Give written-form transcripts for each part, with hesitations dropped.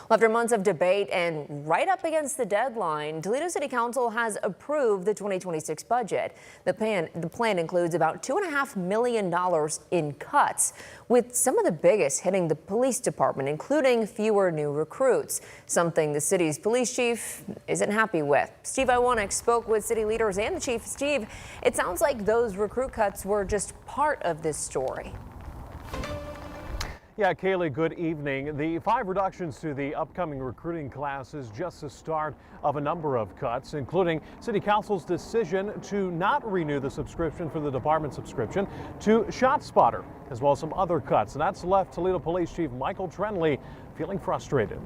Well, after months of debate and right up against the deadline, Toledo City Council has approved the 2026 budget. The plan includes about $2.5 million in cuts, with some of the biggest hitting the police department, including fewer new recruits, something the city's police chief isn't happy with. Steve Iwanek spoke with city leaders and the chief. Steve, it sounds like those recruit cuts were just part of this story. Yeah, Kaylee, good evening. The 5 reductions to the upcoming recruiting class is just the start of a number of cuts, including City Council's decision to not renew the subscription for the department subscription to ShotSpotter, as well as some other cuts. And that's left Toledo Police Chief Michael Trenley feeling frustrated.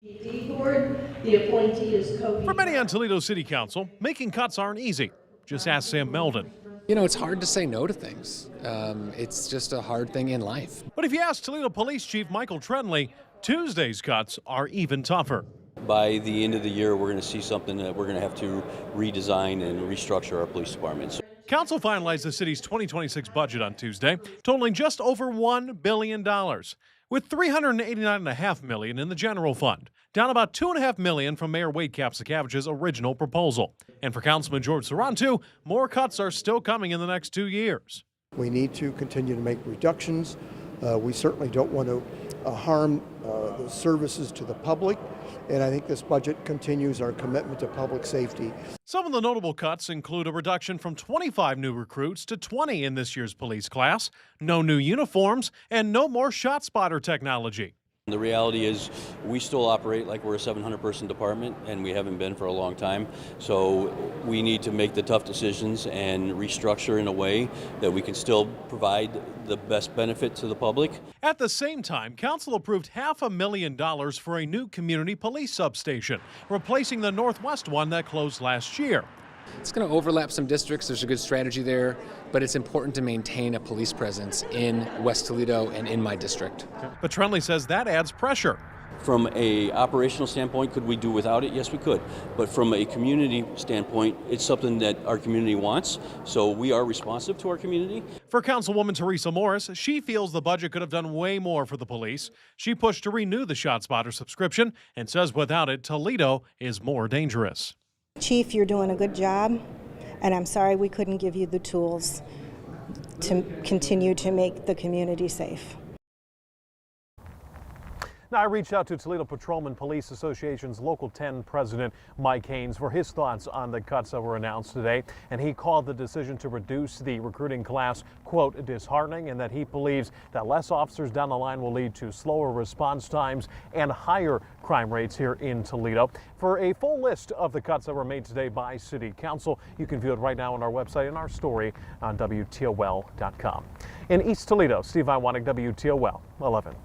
The appointee is For many on Toledo City Council, making cuts aren't easy. Just ask Sam Meldon. You know, it's hard to say no to things. It's just a hard thing in life. But if you ask Toledo Police Chief Michael Trenley, Tuesday's cuts are even tougher. By the end of the year, we're going to see something that we're going to have to redesign and restructure our police department. Council finalized the city's 2026 budget on Tuesday, totaling just over $1 billion, with $389.5 million in the general fund, down about $2.5 million from Mayor Wade Kapsakavich's original proposal. And for Councilman George Sarantu, more cuts are still coming in the next 2 years. We need to continue to make reductions. We certainly don't want to harm the services to the public, and I think this budget continues our commitment to public safety. Some of the notable cuts include a reduction from 25 new recruits to 20 in this year's police class, no new uniforms, and no more ShotSpotter technology. The reality is we still operate like we're a 700-person department, and we haven't been for a long time. So we need to make the tough decisions and restructure in a way that we can still provide the best benefit to the public. At the same time, Council approved $500,000 for a new community police substation, replacing the Northwest one that closed last year. It's going to overlap some districts. There's a good strategy there, but it's important to maintain a police presence in West Toledo and in my district. But Trenley says that adds pressure. From an operational standpoint, could we do without it? Yes, we could. But from a community standpoint, it's something that our community wants, so we are responsive to our community. For Councilwoman Teresa Morris, she feels the budget could have done way more for the police. She pushed to renew the ShotSpotter subscription and says without it, Toledo is more dangerous. Chief, you're doing a good job, and I'm sorry we couldn't give you the tools to continue to make the community safe. Now, I reached out to Toledo Patrolman Police Association's Local 10 President Mike Haynes for his thoughts on the cuts that were announced today, and he called the decision to reduce the recruiting class, quote, disheartening, and that he believes that less officers down the line will lead to slower response times and higher crime rates here in Toledo. For a full list of the cuts that were made today by City Council, you can view it right now on our website and our story on WTOL.com. In East Toledo, Steve Iwanek, WTOL 11.